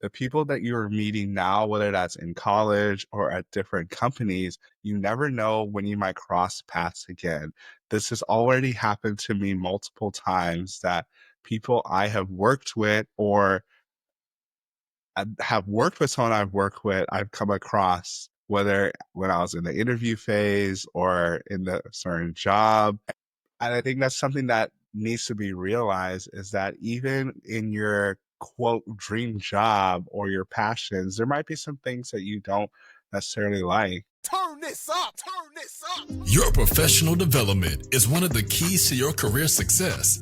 the people that you're meeting now, whether that's in college or at different companies, you never know when you might cross paths again. This has already happened to me multiple times that people I have worked with or have worked with someone I've worked with, I've come across, whether when I was in the interview phase or in the certain job. And I think that's something that needs to be realized is that even in your quote dream job or your passions, there might be some things that you don't necessarily like. Turn this up, turn this up. Your professional development is one of the keys to your career success.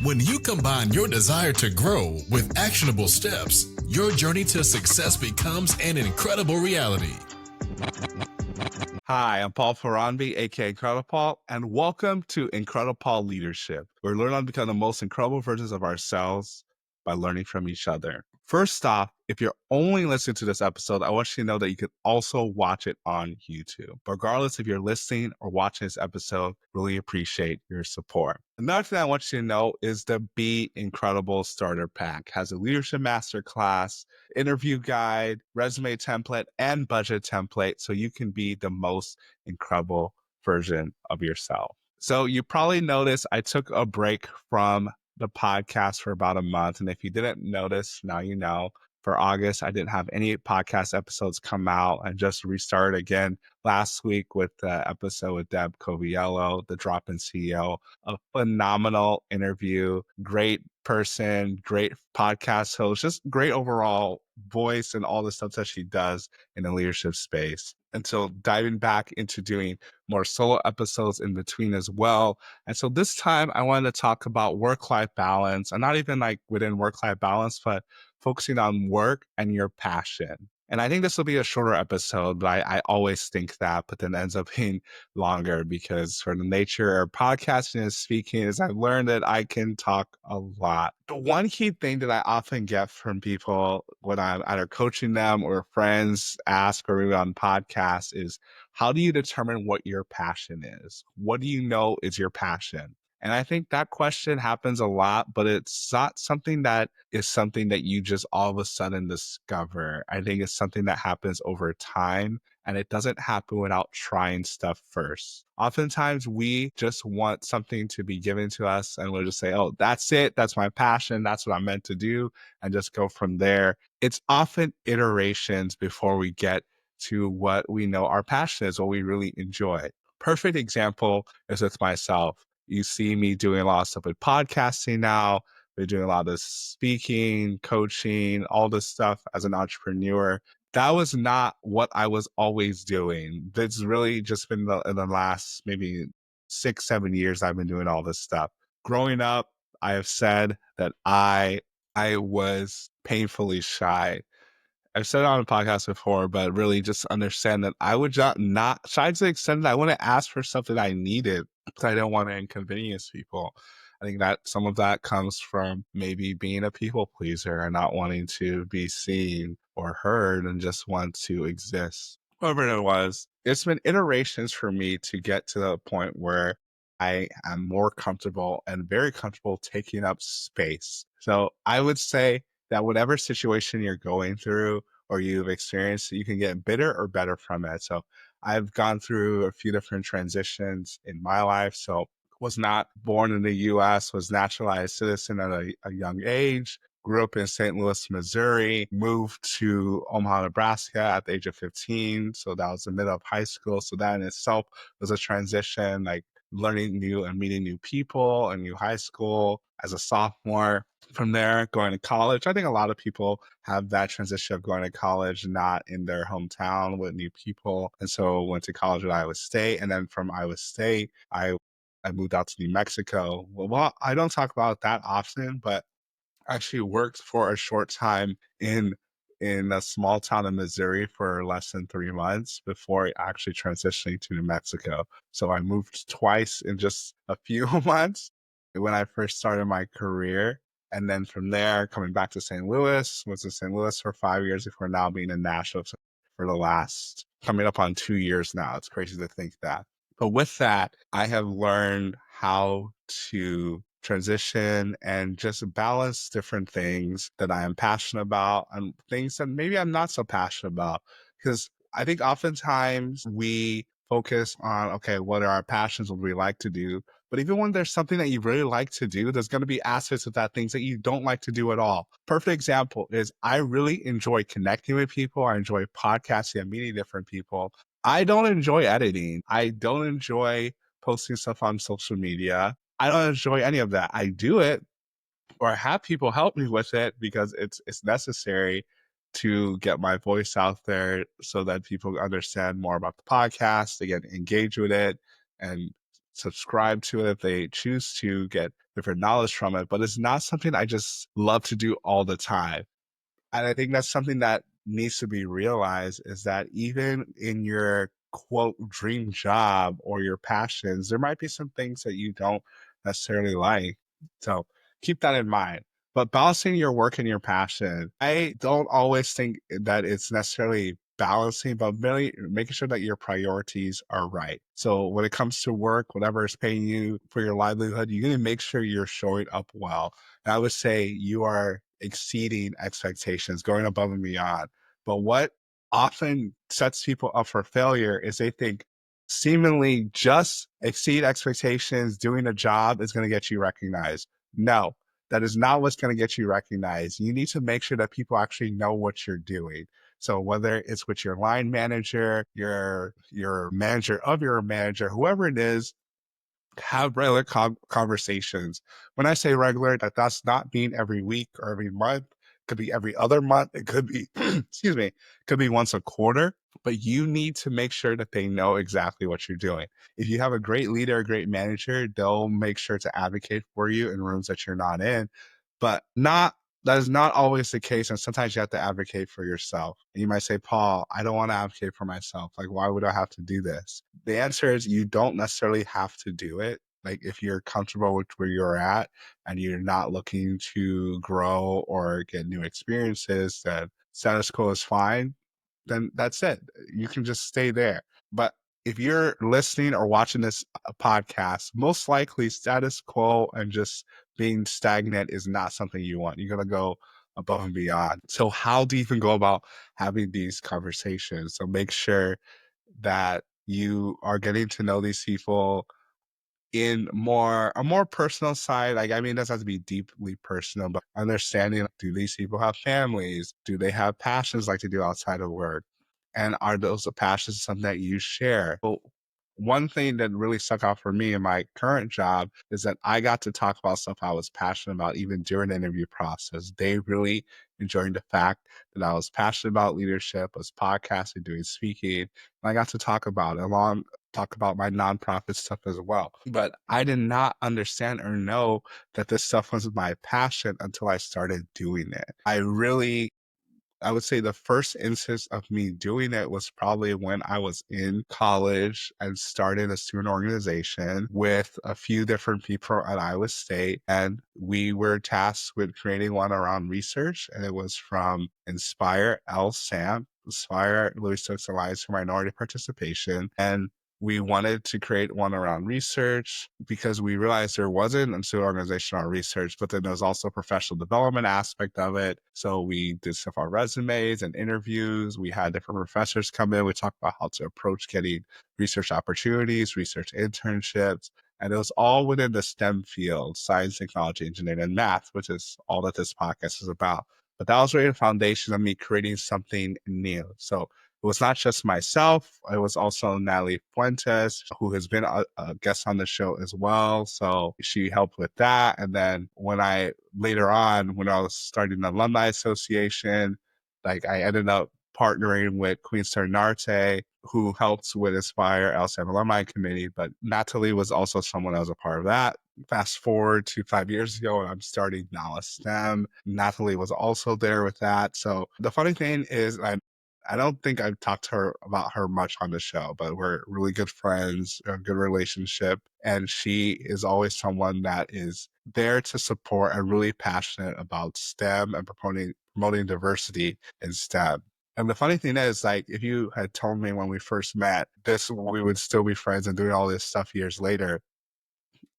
When you combine your desire to grow with actionable steps, your journey to success becomes an incredible reality. Hi, I'm Paul Faronbi, aka IncrediPaul, and welcome to IncrediPaul Leadership, where we learn how to become the most incredible versions of ourselves by learning from each other. First off, if you're only listening to this episode, I want you to know that you can also watch it on YouTube. Regardless if you're listening or watching this episode, really appreciate your support. Another thing I want you to know is the Be Incredible Starter Pack has a leadership masterclass, interview guide, resume template, and budget template so you can be the most incredible version of yourself. So you probably noticed I took a break from the podcast for about a month. And if you didn't notice, now you know. For August, I didn't have any podcast episodes come out. I just restarted again last week with the episode with Deb Coviello, the Drop-In CEO. A phenomenal interview, great person, great podcast host, just great overall voice and all the stuff that she does in the leadership space. And so diving back into doing more solo episodes in between as well. And so this time I wanted to talk about work-life balance, and not even like within work-life balance, but focusing on work and your passion. And I think this will be a shorter episode, but I always think that, but then ends up being longer because for the nature of podcasting and speaking is I've learned that I can talk a lot. The one key thing that I often get from people when I'm either coaching them or friends ask or even on podcasts is, how do you determine what your passion is? What do you know is your passion? And I think that question happens a lot, but it's not something that is something that you just all of a sudden discover. I think it's something that happens over time, and it doesn't happen without trying stuff first. Oftentimes we just want something to be given to us and we'll just say, oh, that's it. That's my passion. That's what I'm meant to do. And just go from there. It's often iterations before we get to what we know our passion is, what we really enjoy. Perfect example is with myself. You see me doing a lot of stuff with podcasting now. We're doing a lot of speaking, coaching, all this stuff as an entrepreneur. That was not what I was always doing. It's really just been in the last maybe 6, 7 years I've been doing all this stuff. Growing up, I have said that I was painfully shy. I've said it on a podcast before, but really just understand that I would not shy to the extent that I wouldn't ask for something I needed because I don't want to inconvenience people. I think that some of that comes from maybe being a people pleaser and not wanting to be seen or heard and just want to exist. Whatever it was, it's been iterations for me to get to the point where I am more comfortable and very comfortable taking up space. So I would say that whatever situation you're going through or you've experienced, you can get bitter or better from it. So I've gone through a few different transitions in my life. So was not born in the US, was naturalized citizen at a young age, grew up in St. Louis, Missouri, moved to Omaha, Nebraska at the age of 15. So that was the middle of high school. So that in itself was a transition, like learning new and meeting new people, a new high school as a sophomore. From there, going to college. I think a lot of people have that transition of going to college, not in their hometown with new people. And so went to college at Iowa State. And then from Iowa State, I moved out to New Mexico. Well, I don't talk about that often, but I actually worked for a short time in a small town in Missouri for less than 3 months before actually transitioning to New Mexico. So I moved twice in just a few months when I first started my career. And then from there, coming back to St. Louis, was in St. Louis for 5 years before now being in Nashville for the last, coming up on 2 years now. It's crazy to think that. But with that, I have learned how to transition and just balance different things that I am passionate about and things that maybe I'm not so passionate about. Because I think oftentimes we focus on, okay, what are our passions? What do we like to do? But even when there's something that you really like to do, there's going to be aspects of that things that you don't like to do at all. Perfect example is I really enjoy connecting with people. I enjoy podcasting and meeting different people. I don't enjoy editing. I don't enjoy posting stuff on social media. I don't enjoy any of that. I do it or have people help me with it because it's necessary to get my voice out there so that people understand more about the podcast, they get engaged with it and subscribe to it if they choose to get different knowledge from it. But it's not something I just love to do all the time. And I think that's something that needs to be realized is that even in your quote dream job or your passions, there might be some things that you don't necessarily like. So keep that in mind. But balancing your work and your passion, I don't always think that it's necessarily balancing, but really making sure that your priorities are right. So when it comes to work, whatever is paying you for your livelihood, you're going to make sure you're showing up well. And I would say you are exceeding expectations, going above and beyond. But what often sets people up for failure is they think seemingly just exceed expectations, doing a job is going to get you recognized. No, that is not what's going to get you recognized. You need to make sure that people actually know what you're doing. So whether it's with your line manager, your manager of your manager, whoever it is, have regular conversations. When I say regular, that does not mean every week or every month. It could be every other month. It could be, excuse me, it could be once a quarter. But you need to make sure that they know exactly what you're doing. If you have a great leader, a great manager, they'll make sure to advocate for you in rooms that you're not in. But not that is not always the case. And sometimes you have to advocate for yourself. And you might say, Paul, I don't want to advocate for myself. Like, why would I have to do this? The answer is you don't necessarily have to do it. Like if you're comfortable with where you're at and you're not looking to grow or get new experiences, then status quo is fine. Then that's it. You can just stay there. But if you're listening or watching this podcast, most likely status quo and just being stagnant is not something you want. You're going to go above and beyond. So how do you even go about having these conversations? So make sure that you are getting to know these people in a more personal side. Like, I mean, it doesn't have to be deeply personal, but understanding, like, do these people have families? Do they have passions like to do outside of work? And are those passions something that you share? Well, one thing that really stuck out for me in my current job is that I got to talk about stuff I was passionate about even during the interview process. They really enjoyed the fact that I was passionate about leadership, was podcasting, doing speaking. And I got to talk about my nonprofit stuff as well. But I did not understand or know that this stuff was my passion until I started doing it. I would say the first instance of me doing it was probably when I was in college and started a student organization with a few different people at Iowa State. And we were tasked with creating one around research. And it was from Inspire LSAMP, Inspire Louis Stokes Alliance for Minority Participation. And we wanted to create one around research because we realized there wasn't a student organization on research, but then there's also a professional development aspect of it. So we did stuff on resumes and interviews. We had different professors come in. We talked about how to approach getting research opportunities, research internships. And it was all within the STEM field, science, technology, engineering, and math, which is all that this podcast is about. But that was really the foundation of me creating something new. So it was not just myself. It was also Natalie Fuentes, who has been a guest on the show as well. So she helped with that. And then when I was starting the Alumni Association, like I ended up partnering with Queen Narte, who helps with Inspire LSAM Alumni Committee. But Natalie was also someone that was a part of that. Fast forward to 5 years ago, and I'm starting Nala STEM. Natalie was also there with that. So the funny thing is, I don't think I've talked to her about her much on the show, but we're really good friends, a good relationship. And she is always someone that is there to support and really passionate about STEM and promoting diversity in STEM. And the funny thing is, like, if you had told me when we first met we would still be friends and doing all this stuff years later,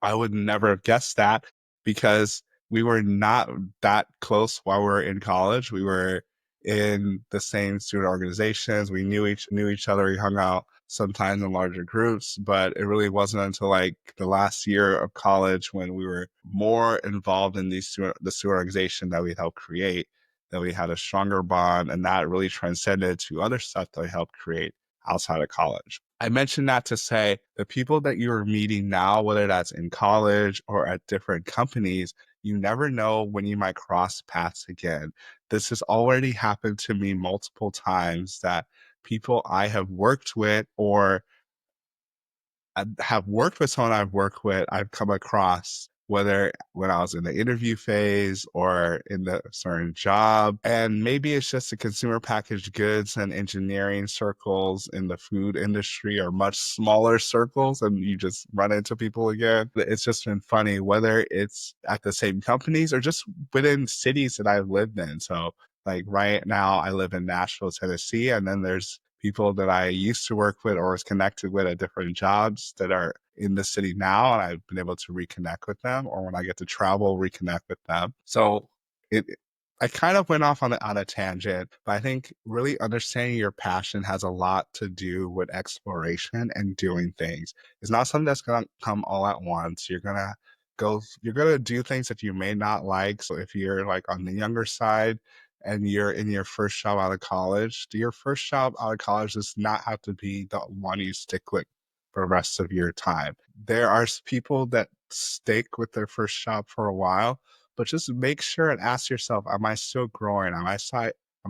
I would never have guessed that. because we were not that close while we were in college. We were in the same student organizations. We knew each other. We hung out sometimes in larger groups, but it really wasn't until like the last year of college when we were more involved in the student organization that we helped create, that we had a stronger bond, and that really transcended to other stuff that we helped create outside of college. I mentioned that to say the people that you're meeting now, whether that's in college or at different companies, you never know when you might cross paths again. This has already happened to me multiple times, that people I have worked with or have worked with someone I've worked with, I've come across, whether when I was in the interview phase or in the certain job. And maybe it's just the consumer packaged goods and engineering circles in the food industry are much smaller circles, and you just run into people again. It's just been funny, whether it's at the same companies or just within cities that I've lived in. So like right now I live in Nashville, Tennessee, and then there's people that I used to work with or was connected with at different jobs that are in the city now, and I've been able to reconnect with them, or when I get to travel, reconnect with them. So I kind of went off on a tangent, but I think really understanding your passion has a lot to do with exploration and doing things. It's not something that's going to come all at once. You're going to do things that you may not like. So if you're like on the younger side, and you're in your first job out of college, your first job out of college does not have to be the one you stick with for the rest of your time. There are people that stick with their first job for a while, but just make sure and ask yourself, am I still growing? Am I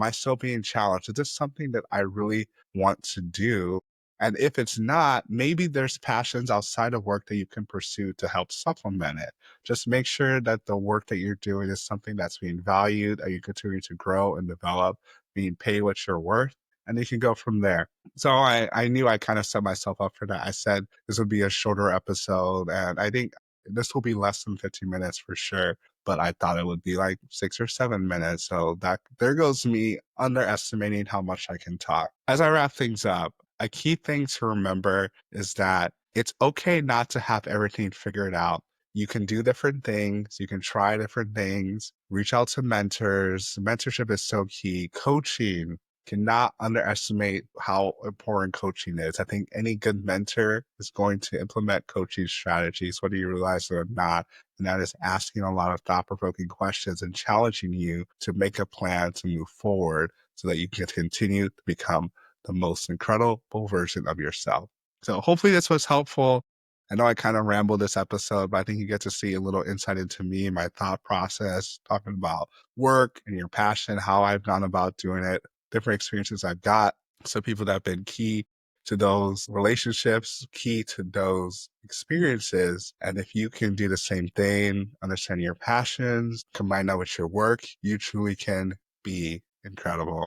still being challenged? Is this something that I really want to do? And if it's not, maybe there's passions outside of work that you can pursue to help supplement it. Just make sure that the work that you're doing is something that's being valued, and you continue to grow and develop, being paid what you're worth, and you can go from there. So I knew I kind of set myself up for that. I said this would be a shorter episode, and I think this will be less than 15 minutes for sure, but I thought it would be like 6 or 7 minutes. So that there goes me underestimating how much I can talk. As I wrap things up, a key thing to remember is that it's okay not to have everything figured out. You can do different things. You can try different things. Reach out to mentors. Mentorship is so key. Coaching, cannot underestimate how important coaching is. I think any good mentor is going to implement coaching strategies, whether you realize it or not. And that is asking a lot of thought-provoking questions and challenging you to make a plan to move forward so that you can continue to become the most incredible version of yourself. So hopefully this was helpful. I know I kind of rambled this episode, but I think you get to see a little insight into me, my thought process, talking about work and your passion, how I've gone about doing it, different experiences I've got. Some people that have been key to those relationships, key to those experiences. And if you can do the same thing, understand your passions, combine that with your work, you truly can be incredible.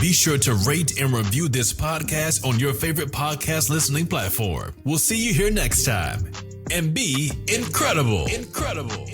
Be sure to rate and review this podcast on your favorite podcast listening platform. We'll see you here next time. And be incredible. Incredible.